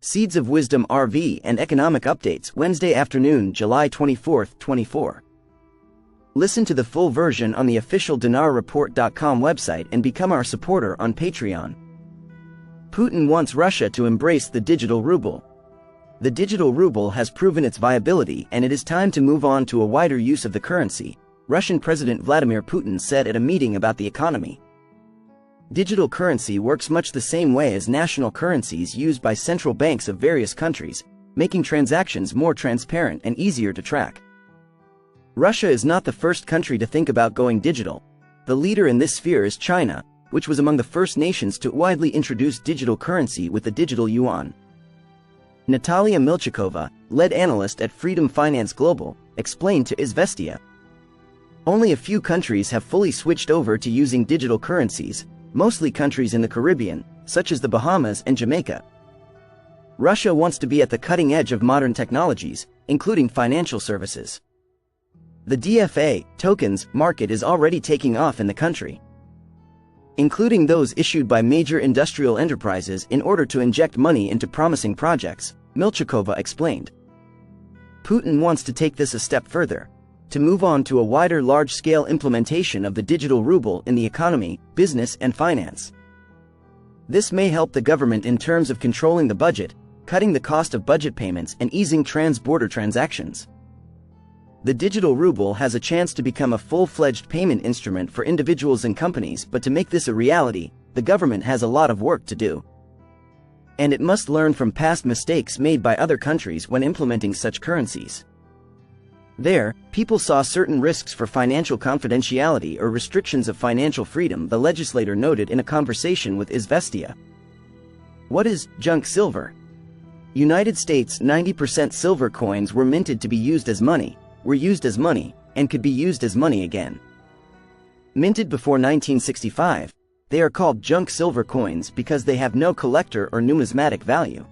Seeds of Wisdom RV and Economic Updates, Wednesday afternoon, July 24, 24. Listen to the full version on the official dinarreport.com website and become our supporter on Patreon. Putin wants Russia to embrace the digital ruble. The digital ruble has proven its viability, and it is time to move on to a wider use of the currency, Russian President Vladimir Putin said at a meeting about the economy. Digital currency works much the same way as national currencies used by central banks of various countries, making transactions more transparent and easier to track. Russia is not the first country to think about going digital. The leader in this sphere is China, which was among the first nations to widely introduce digital currency with the digital yuan. Natalia Milchikova, lead analyst at Freedom Finance Global, explained to Izvestia. Only a few countries have fully switched over to using digital currencies, mostly countries in the Caribbean, such as the Bahamas and Jamaica. Russia wants to be at the cutting edge of modern technologies, including financial services. The DFA tokens market is already taking off in the country, including those issued by major industrial enterprises in order to inject money into promising projects, Milchikova explained. Putin wants to take this a step further, to move on to a wider large-scale implementation of the digital ruble in the economy, business and finance. This may help the government in terms of controlling the budget, cutting the cost of budget payments and easing trans-border transactions. The digital ruble has a chance to become a full-fledged payment instrument for individuals and companies, but to make this a reality, the government has a lot of work to do. And it must learn from past mistakes made by other countries when implementing such currencies. There, people saw certain risks for financial confidentiality or restrictions of financial freedom, the legislator noted in a conversation with Izvestia. What is junk silver? United States 90% silver coins were minted to be used as money, and could be used as money again. Minted before 1965, they are called junk silver coins because they have no collector or numismatic value.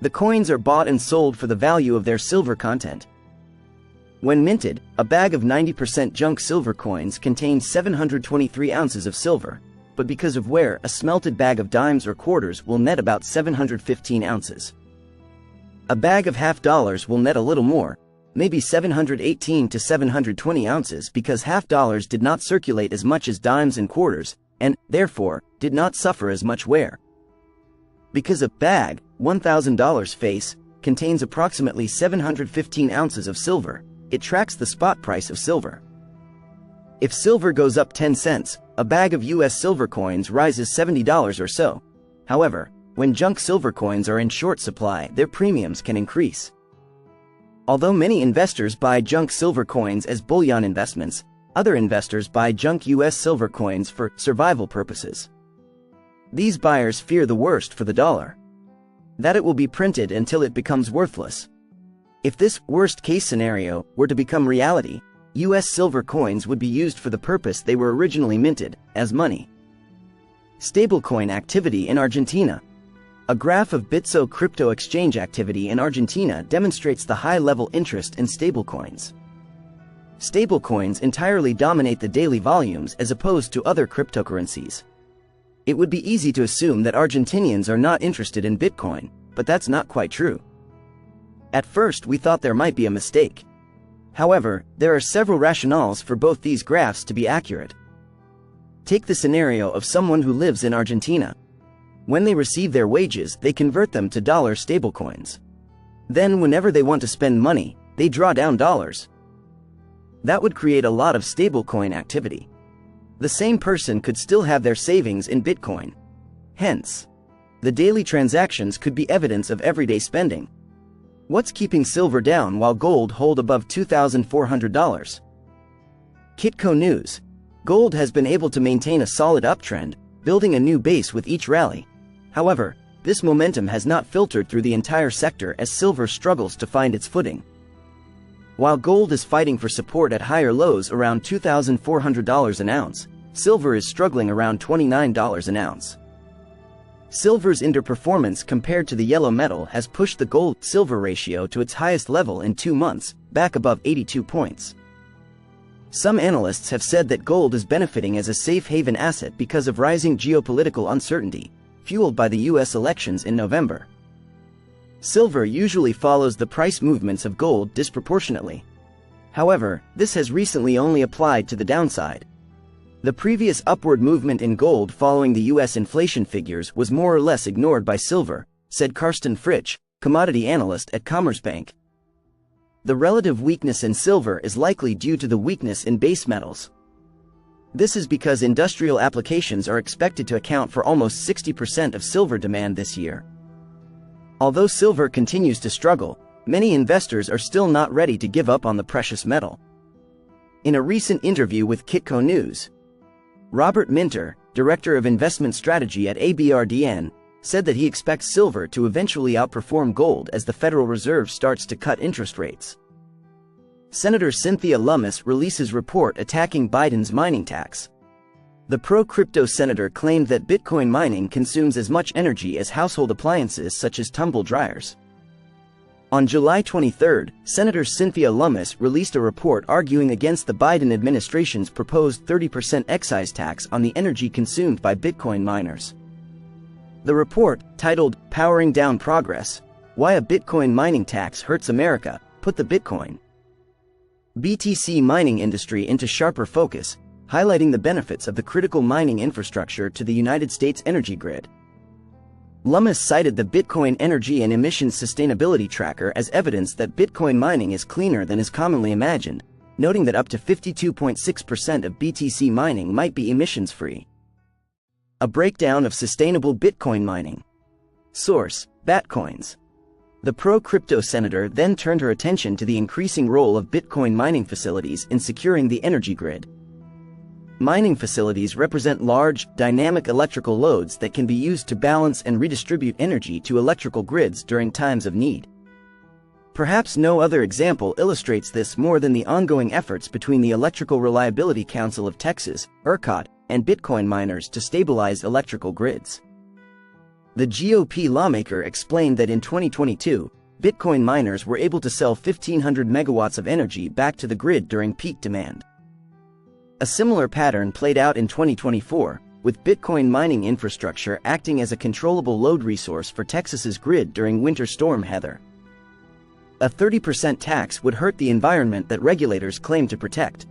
The coins are bought and sold for the value of their silver content. When minted, a bag of 90% junk silver coins contains 723 ounces of silver, but because of wear, a smelted bag of dimes or quarters will net about 715 ounces. A bag of half dollars will net a little more, maybe 718 to 720 ounces, because half dollars did not circulate as much as dimes and quarters, and, therefore, did not suffer as much wear. Because a bag, $1,000 face, contains approximately 715 ounces of silver, it tracks the spot price of silver. If silver goes up 10 cents, a bag of US silver coins rises $70 or so. However, when junk silver coins are in short supply, their premiums can increase. Although many investors buy junk silver coins as bullion investments, other investors buy junk US silver coins for survival purposes. These buyers fear the worst for the dollar: that it will be printed until it becomes worthless. If this worst-case scenario were to become reality, US silver coins would be used for the purpose they were originally minted, as money. Stablecoin activity in Argentina. A graph of Bitso crypto exchange activity in Argentina demonstrates the high-level interest in stablecoins. Stablecoins entirely dominate the daily volumes as opposed to other cryptocurrencies. It would be easy to assume that Argentinians are not interested in Bitcoin, but that's not quite true. At first we thought there might be a mistake. However, there are several rationales for both these graphs to be accurate. Take the scenario of someone who lives in Argentina. When they receive their wages, they convert them to dollar stablecoins. Then whenever they want to spend money, they draw down dollars. That would create a lot of stablecoin activity. The same person could still have their savings in Bitcoin. Hence, the daily transactions could be evidence of everyday spending. What's keeping silver down while gold hold above $2,400? Kitco News. Gold has been able to maintain a solid uptrend, building a new base with each rally. However, this momentum has not filtered through the entire sector as silver struggles to find its footing. While gold is fighting for support at higher lows around $2,400 an ounce, silver is struggling around $29 an ounce. Silver's underperformance compared to the yellow metal has pushed the gold-silver ratio to its highest level in 2 months, back above 82 points. Some analysts have said that gold is benefiting as a safe haven asset because of rising geopolitical uncertainty, fueled by the US elections in November. Silver usually follows the price movements of gold disproportionately. However, this has recently only applied to the downside. The previous upward movement in gold following the U.S. inflation figures was more or less ignored by silver, said Karsten Fritsch, commodity analyst at Commerzbank. The relative weakness in silver is likely due to the weakness in base metals. This is because industrial applications are expected to account for almost 60% of silver demand this year. Although silver continues to struggle, many investors are still not ready to give up on the precious metal. In a recent interview with Kitco News, Robert Minter, Director of Investment Strategy at ABRDN, said that he expects silver to eventually outperform gold as the Federal Reserve starts to cut interest rates. Senator Cynthia Lummis releases report attacking Biden's mining tax. The pro-crypto senator claimed that Bitcoin mining consumes as much energy as household appliances such as tumble dryers. On July 23, Senator Cynthia Lummis released a report arguing against the Biden administration's proposed 30% excise tax on the energy consumed by Bitcoin miners. The report, titled "Powering Down Progress: Why a Bitcoin Mining Tax Hurts America," put the Bitcoin BTC mining industry into sharper focus, highlighting the benefits of the critical mining infrastructure to the United States energy grid. Lummis cited the Bitcoin Energy and Emissions Sustainability Tracker as evidence that Bitcoin mining is cleaner than is commonly imagined, noting that up to 52.6% of BTC mining might be emissions-free. A breakdown of sustainable Bitcoin mining. Source: Batcoins. The pro-crypto senator then turned her attention to the increasing role of Bitcoin mining facilities in securing the energy grid. Mining facilities represent large, dynamic electrical loads that can be used to balance and redistribute energy to electrical grids during times of need. Perhaps no other example illustrates this more than the ongoing efforts between the Electrical Reliability Council of Texas, ERCOT, and Bitcoin miners to stabilize electrical grids. The GOP lawmaker explained that in 2022, Bitcoin miners were able to sell 1,500 megawatts of energy back to the grid during peak demand. A similar pattern played out in 2024, with Bitcoin mining infrastructure acting as a controllable load resource for Texas's grid during Winter Storm Heather. A 30% tax would hurt the environment that regulators claim to protect.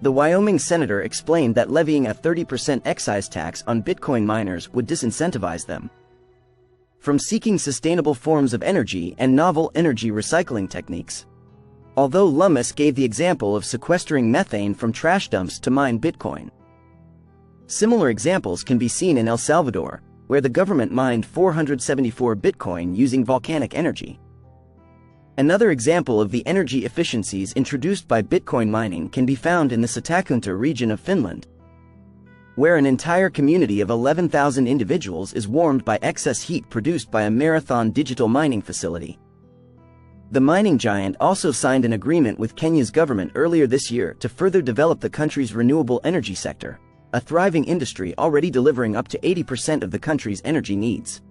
The Wyoming senator explained that levying a 30% excise tax on Bitcoin miners would disincentivize them from seeking sustainable forms of energy and novel energy recycling techniques. Although Lummis gave the example of sequestering methane from trash dumps to mine Bitcoin. Similar examples can be seen in El Salvador, where the government mined 474 Bitcoin using volcanic energy. Another example of the energy efficiencies introduced by Bitcoin mining can be found in the Satakunta region of Finland, where an entire community of 11,000 individuals is warmed by excess heat produced by a Marathon digital mining facility. The mining giant also signed an agreement with Kenya's government earlier this year to further develop the country's renewable energy sector, a thriving industry already delivering up to 80% of the country's energy needs.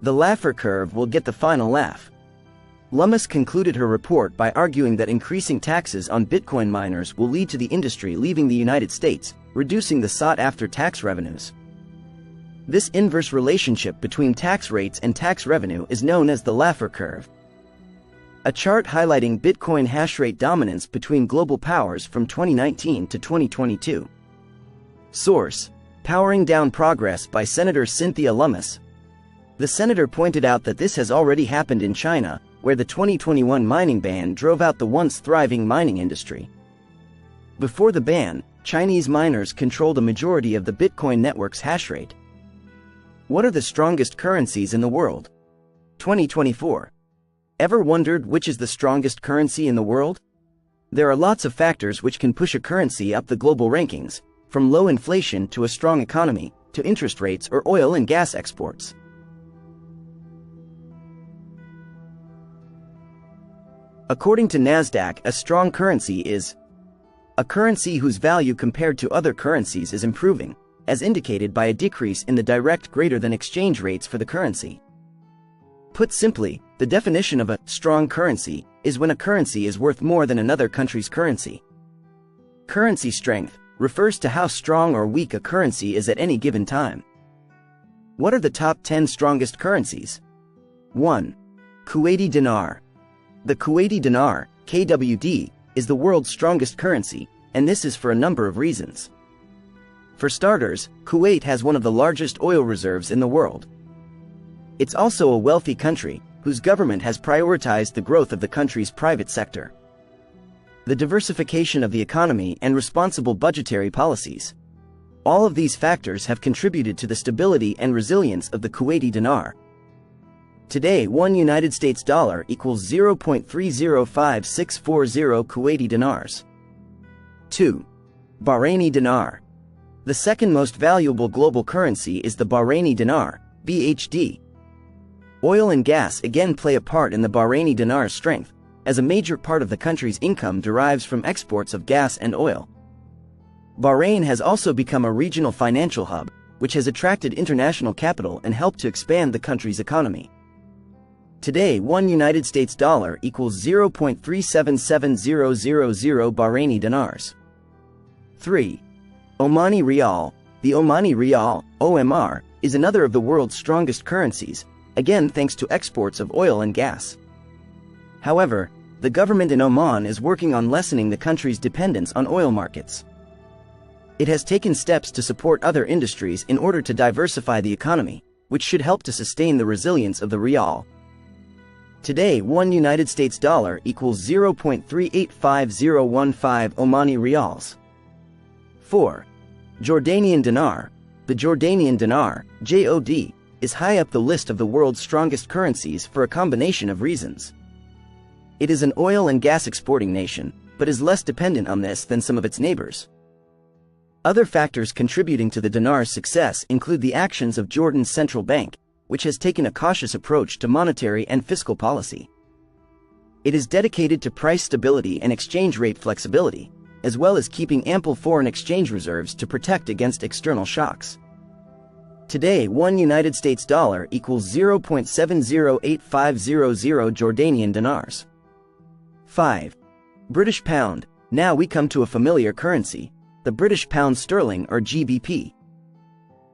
The Laffer curve will get the final laugh. Lummis concluded her report by arguing that increasing taxes on Bitcoin miners will lead to the industry leaving the United States, reducing the sought-after tax revenues. This inverse relationship between tax rates and tax revenue is known as the Laffer curve. A chart highlighting Bitcoin hash rate dominance between global powers from 2019 to 2022. Source: Powering Down Progress by Senator Cynthia Lummis. The senator pointed out that this has already happened in China, where the 2021 mining ban drove out the once thriving mining industry. Before the ban, Chinese miners controlled a majority of the Bitcoin network's hash rate. What are the strongest currencies in the world? 2024. Ever wondered which is the strongest currency in the world? There are lots of factors which can push a currency up the global rankings, from low inflation to a strong economy, to interest rates or oil and gas exports. According to Nasdaq, a strong currency is a currency whose value compared to other currencies is improving, as indicated by a decrease in the direct greater than exchange rates for the currency. Put simply, the definition of a strong currency is when a currency is worth more than another country's currency. Currency strength refers to how strong or weak a currency is at any given time. What are the top 10 strongest currencies? 1. Kuwaiti dinar. The Kuwaiti dinar, KWD, is the world's strongest currency, and this is for a number of reasons. For starters, Kuwait has one of the largest oil reserves in the world. It's also a wealthy country, whose government has prioritized the growth of the country's private sector. The diversification of the economy and responsible budgetary policies. All of these factors have contributed to the stability and resilience of the Kuwaiti dinar. Today, one United States dollar equals 0.305640 Kuwaiti dinars. 2. Bahraini dinar. The second most valuable global currency is the Bahraini dinar, BHD. Oil and gas again play a part in the Bahraini dinar's strength, as a major part of the country's income derives from exports of gas and oil. Bahrain has also become a regional financial hub, which has attracted international capital and helped to expand the country's economy. Today, one United States dollar equals 0.377000 Bahraini dinars. 3. Omani Rial. The Omani Rial, OMR, is another of the world's strongest currencies, again thanks to exports of oil and gas. However, the government in Oman is working on lessening the country's dependence on oil markets. It has taken steps to support other industries in order to diversify the economy, which should help to sustain the resilience of the rial. Today, one United States dollar equals 0.385015 Omani Rials. 4. Jordanian dinar. The Jordanian dinar, JOD, is high up the list of the world's strongest currencies for a combination of reasons. It is an oil and gas exporting nation, but is less dependent on this than some of its neighbors. Other factors contributing to the dinar's success include the actions of Jordan's central bank, which has taken a cautious approach to monetary and fiscal policy. It is dedicated to price stability and exchange rate flexibility, as well as keeping ample foreign exchange reserves to protect against external shocks. Today, one United States dollar equals 0.708500 Jordanian dinars. 5. British pound. Now we come to a familiar currency, the British pound sterling or GBP.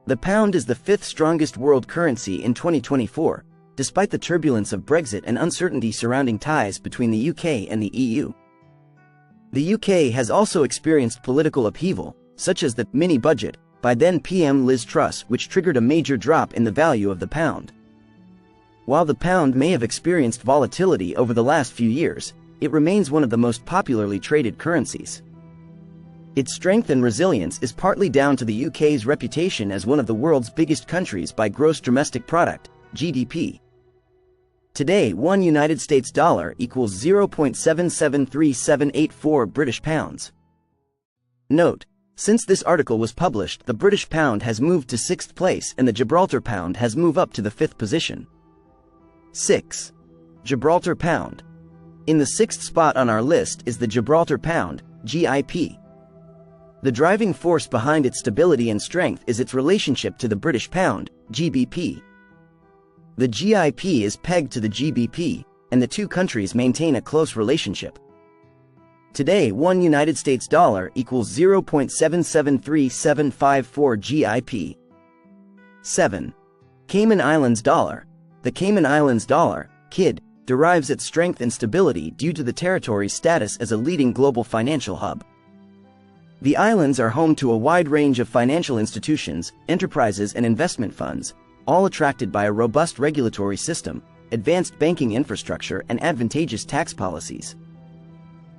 The pound is the fifth strongest world currency in 2024, despite the turbulence of Brexit and uncertainty surrounding ties between the UK and the EU. The UK has also experienced political upheaval, such as the mini-budget by then PM Liz Truss, which triggered a major drop in the value of the pound. While the pound may have experienced volatility over the last few years, it remains one of the most popularly traded currencies. Its strength and resilience is partly down to the UK's reputation as one of the world's biggest countries by gross domestic product, GDP. Today, one United States dollar equals 0.773784 British pounds. Note: since this article was published, the British pound has moved to 6th place and the Gibraltar pound has moved up to the 5th position. 6. Gibraltar pound. In the 6th spot on our list is the Gibraltar pound, GIP. The driving force behind its stability and strength is its relationship to the British pound, GBP. The GIP is pegged to the GBP, and the two countries maintain a close relationship. Today, one United States dollar equals 0.773754 GIP. 7. Cayman Islands dollar. The Cayman Islands dollar, KID, derives its strength and stability due to the territory's status as a leading global financial hub. The islands are home to a wide range of financial institutions, enterprises and investment funds, all attracted by a robust regulatory system, advanced banking infrastructure and advantageous tax policies.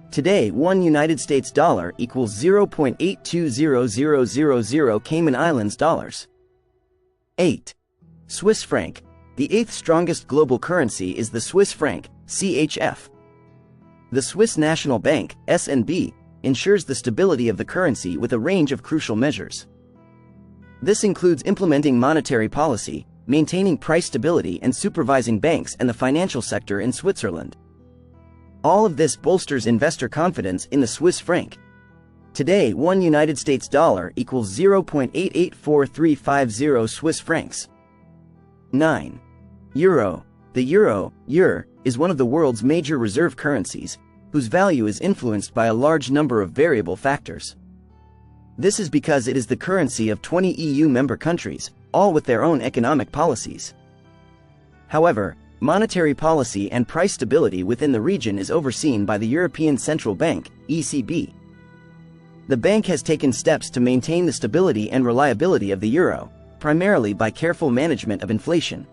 Today, one United States dollar equals 0.820000 Cayman Islands dollars. 8. Swiss franc. The 8th strongest global currency is the Swiss franc, CHF. The Swiss National Bank, SNB, ensures the stability of the currency with a range of crucial measures. This includes implementing monetary policy, maintaining price stability and supervising banks and the financial sector in Switzerland. All of this bolsters investor confidence in the Swiss franc. Today, one United States dollar equals 0.884350 Swiss francs. 9. Euro. The euro, EUR, is one of the world's major reserve currencies, whose value is influenced by a large number of variable factors. This is because it is the currency of 20 EU member countries, all with their own economic policies. However, Monetary policy and price stability within the region is overseen by the European Central Bank, ECB. The bank has taken steps to maintain the stability and reliability of the euro, primarily by careful management of inflation.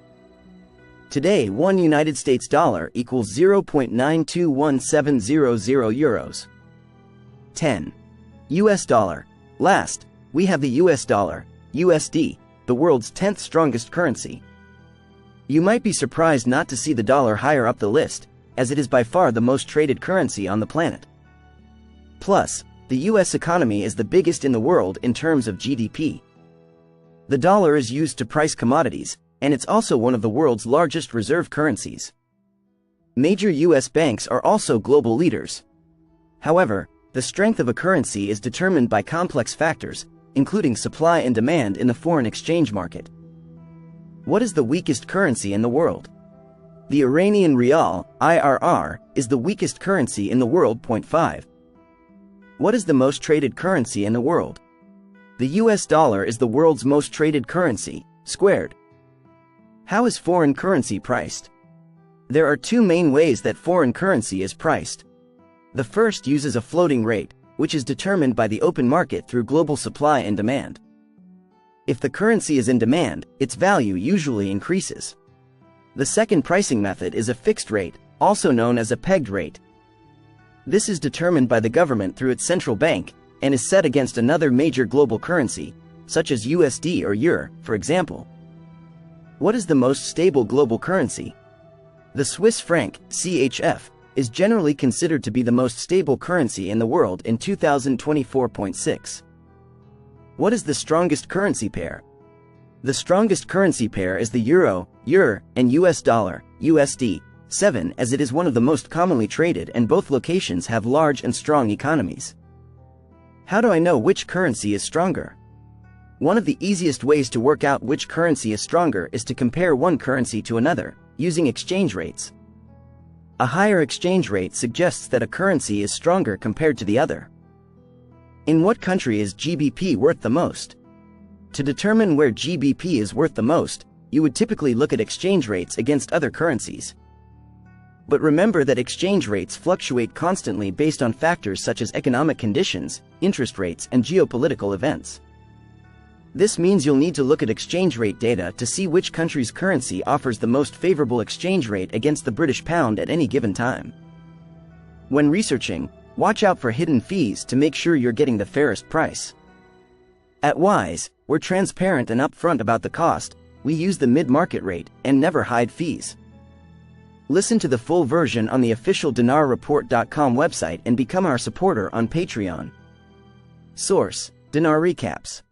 Today, one United States dollar equals 0.921700 euros. 10. US dollar. Last, we have the US dollar, USD, the world's 10th strongest currency. You might be surprised not to see the dollar higher up the list, as it is by far the most traded currency on the planet. Plus, the US economy is the biggest in the world in terms of GDP. The dollar is used to price commodities, and it's also one of the world's largest reserve currencies. Major US banks are also global leaders. However, the strength of a currency is determined by complex factors, including supply and demand in the foreign exchange market. What is the weakest currency in the world? The Iranian rial, IRR, is the weakest currency in the world. 5. What is the most traded currency in the world? The US dollar is the world's most traded currency, squared. How is foreign currency priced? There are two main ways that foreign currency is priced. The first uses a floating rate, which is determined by the open market through global supply and demand. If the currency is in demand, its value usually increases. The second pricing method is a fixed rate, also known as a pegged rate. This is determined by the government through its central bank and is set against another major global currency, such as USD or euro, for example. What is the most stable global currency? The Swiss franc, CHF, is generally considered to be the most stable currency in the world in 2024.6. What is the strongest currency pair? The strongest currency pair is the euro, and US dollar, USD, 7, as it is one of the most commonly traded and both locations have large and strong economies. How do I know which currency is stronger? One of the easiest ways to work out which currency is stronger is to compare one currency to another, using exchange rates. A higher exchange rate suggests that a currency is stronger compared to the other. In what country is GBP worth the most? To determine where GBP is worth the most, you would typically look at exchange rates against other currencies. But remember that exchange rates fluctuate constantly based on factors such as economic conditions, interest rates, and geopolitical events. This means you'll need to look at exchange rate data to see which country's currency offers the most favorable exchange rate against the British pound at any given time. When researching, watch out for hidden fees to make sure you're getting the fairest price. At Wise, we're transparent and upfront about the cost, we use the mid-market rate, and never hide fees. Listen to the full version on the official dinarreport.com website and become our supporter on Patreon. Source: Dinar Recaps.